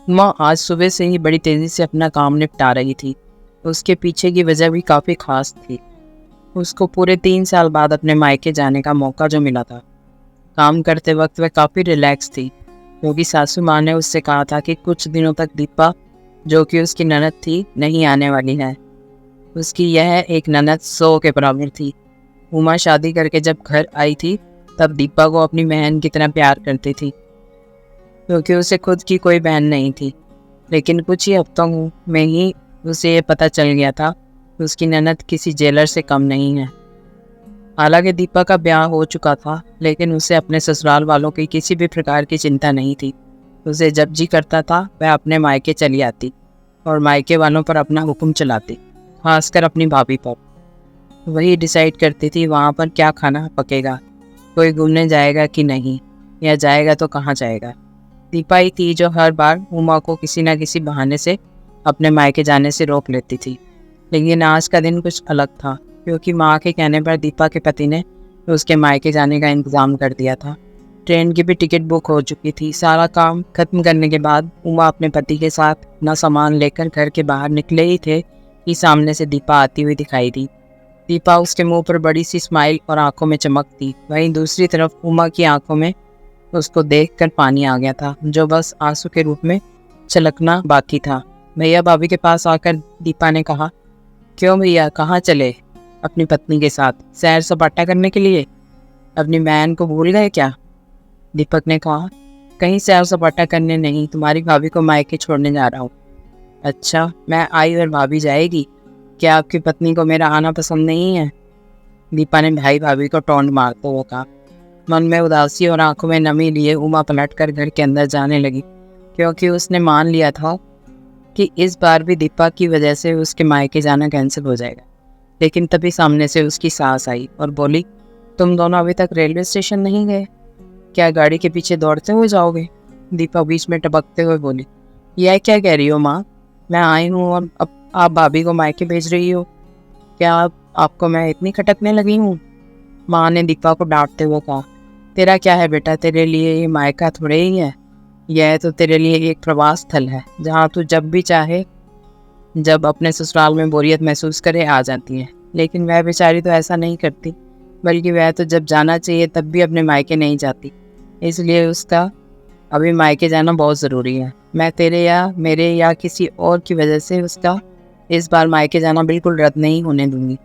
माँ आज सुबह से ही बड़ी तेज़ी से अपना काम निपटा रही थी। उसके पीछे की वजह भी काफ़ी खास थी। उसको पूरे 3 साल बाद अपने मायके जाने का मौका जो मिला था। काम करते वक्त वह काफ़ी रिलैक्स थी, क्योंकि सासू माँ ने उससे कहा था कि कुछ दिनों तक दीपा, जो कि उसकी ननद थी, नहीं आने वाली है। उसकी यह एक ननद 100 के बराबर थी। उमा शादी करके जब घर आई थी, तब दीपा को अपनी बहन की तरह प्यार करती थी, क्योंकि उसे खुद की कोई बहन नहीं थी। लेकिन कुछ ही हफ्तों में ही उसे ये पता चल गया था कि उसकी ननद किसी जेलर से कम नहीं है। हालांकि दीपा का ब्याह हो चुका था, लेकिन उसे अपने ससुराल वालों की किसी भी प्रकार की चिंता नहीं थी। उसे जब जी करता था वह अपने मायके चली आती और मायके वालों पर अपना हुक्म चलाती, खासकर अपनी भाभी पर। वही डिसाइड करती थी वहाँ पर क्या खाना पकेगा, कोई घूमने जाएगा कि नहीं, या जाएगा तो कहाँ जाएगा। दीपा ही थी जो हर बार उमा को किसी न किसी बहाने से अपने मायके जाने से रोक लेती थी। लेकिन आज का दिन कुछ अलग था, क्योंकि माँ के कहने पर दीपा के पति ने उसके मायके जाने का इंतज़ाम कर दिया था। ट्रेन की भी टिकट बुक हो चुकी थी। सारा काम खत्म करने के बाद उमा अपने पति के साथ अपना सामान लेकर घर के बाहर निकले ही थे कि सामने से दीपा आती हुई दिखाई दी। दीपा, उसके मुंह पर बड़ी सी स्माइल और आंखों में चमक थी। वहीं दूसरी तरफ उमा की आंखों में उसको देखकर पानी आ गया था, जो बस आंसू के रूप में छलकना बाकी था। भैया भाभी के पास आकर दीपा ने कहा, क्यों भैया, कहाँ चले? अपनी पत्नी के साथ सैर सपाटा करने के लिए? अपनी बहन को भूल गए क्या? दीपक ने कहा, कहीं सैर सपाटा करने नहीं, तुम्हारी भाभी को मायके छोड़ने जा रहा हूँ। अच्छा, मैं आई और भाभी जाएगी? क्या आपकी पत्नी को मेरा आना पसंद नहीं है? दीपा ने भाई भाभी को टोंट मारते हुए कहा। मन में उदासी और आंखों में नमी लिए उमा पलटकर घर के अंदर जाने लगी, क्योंकि उसने मान लिया था कि इस बार भी दीपा की वजह से उसके मायके जाना कैंसिल हो जाएगा। लेकिन तभी सामने से उसकी सास आई और बोली, तुम दोनों अभी तक रेलवे स्टेशन नहीं गए? क्या गाड़ी के पीछे दौड़ते हुए जाओगे? दीपा बीच में टपकते हुए बोली, यह क्या कह रही हो माँ? मैं आई हूँ और अब आप भाभी को मायके भेज रही हो? क्या आपको मैं इतनी खटकने लगी हूँ? माँ ने दीपा को डांटते हुए कहा, तेरा क्या है बेटा, तेरे लिए ये मायका थोड़े ही है। यह तो तेरे लिए एक प्रवास स्थल है, जहाँ तू जब भी चाहे, जब अपने ससुराल में बोरियत महसूस करे, आ जाती है। लेकिन वह बेचारी तो ऐसा नहीं करती, बल्कि वह तो जब जाना चाहिए तब भी अपने मायके नहीं जाती। इसलिए उसका अभी मायके जाना बहुत ज़रूरी है। मैं तेरे या मेरे या किसी और की वजह से उसका इस बार मायके जाना बिल्कुल रद्द नहीं होने दूंगी।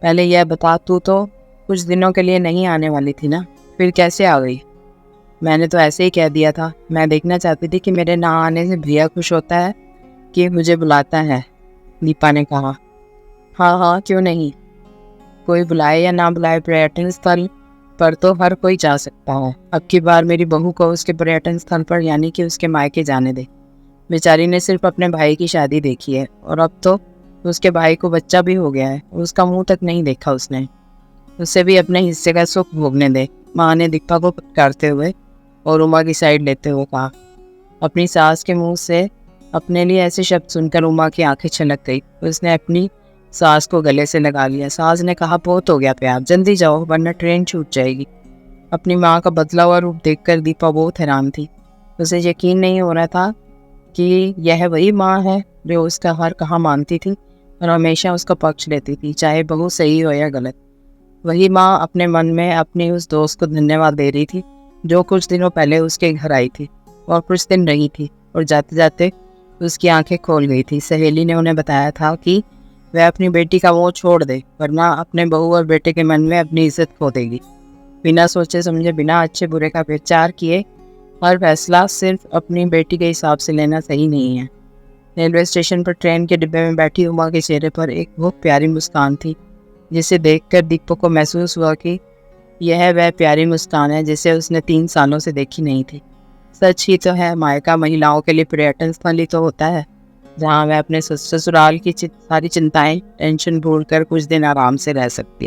पहले यह बता, तू तो कुछ दिनों के लिए नहीं आने वाली थी ना, फिर कैसे आ गई? मैंने तो ऐसे ही कह दिया था। मैं देखना चाहती थी कि मेरे ना आने से भैया खुश होता है कि मुझे बुलाता है, दीपा ने कहा। हाँ हाँ, क्यों नहीं, कोई बुलाए या ना बुलाए, पर्यटन स्थल पर तो हर कोई जा सकता है। अब की बार मेरी बहू को उसके पर्यटन स्थल पर, यानी कि उसके मायके जाने दे। बेचारी ने सिर्फ अपने भाई की शादी देखी है और अब तो उसके भाई को बच्चा भी हो गया है। उसका मुंह तक नहीं देखा उसने। उसे भी अपने हिस्से का सुख भोगने दे, माँ ने दीपा को फटकारते हुए और उमा की साइड लेते हुए कहा। अपनी सास के मुंह से अपने लिए ऐसे शब्द सुनकर उमा की आंखें छलक गई। उसने अपनी सास को गले से लगा लिया। सास ने कहा, बहुत हो गया प्यार, जल्दी जाओ वरना ट्रेन छूट जाएगी। अपनी माँ का बदला हुआ रूप देखकर दीपा बहुत हैरान थी। उसे यकीन नहीं हो रहा था कि यह वही माँ है जो उसका हर कहा मानती थी और हमेशा उसका पक्ष लेती थी, चाहे बहू सही हो या गलत। वही माँ अपने मन में अपने उस दोस्त को धन्यवाद दे रही थी, जो कुछ दिनों पहले उसके घर आई थी और कुछ दिन रही थी और जाते जाते उसकी आंखें खोल गई थी। सहेली ने उन्हें बताया था कि वह अपनी बेटी का मोह छोड़ दे, वरना अपने बहू और बेटे के मन में अपनी इज्जत खो देगी। बिना सोचे समझे, बिना अच्छे बुरे का विचार किए हर फैसला सिर्फ अपनी बेटी के हिसाब से लेना सही नहीं है। रेलवे स्टेशन पर ट्रेन के डिब्बे में बैठी उमा के चेहरे पर एक बहुत प्यारी मुस्कान थी, जिसे देखकर दीपक को महसूस हुआ कि यह वह प्यारी मुस्कान है जिसे उसने 3 सालों से देखी नहीं थी। सच ही तो है, मायका महिलाओं के लिए पर्यटन स्थल ही तो होता है, जहाँ वह अपने ससुराल की सारी चिंताएं, टेंशन भूलकर कुछ दिन आराम से रह सकती है।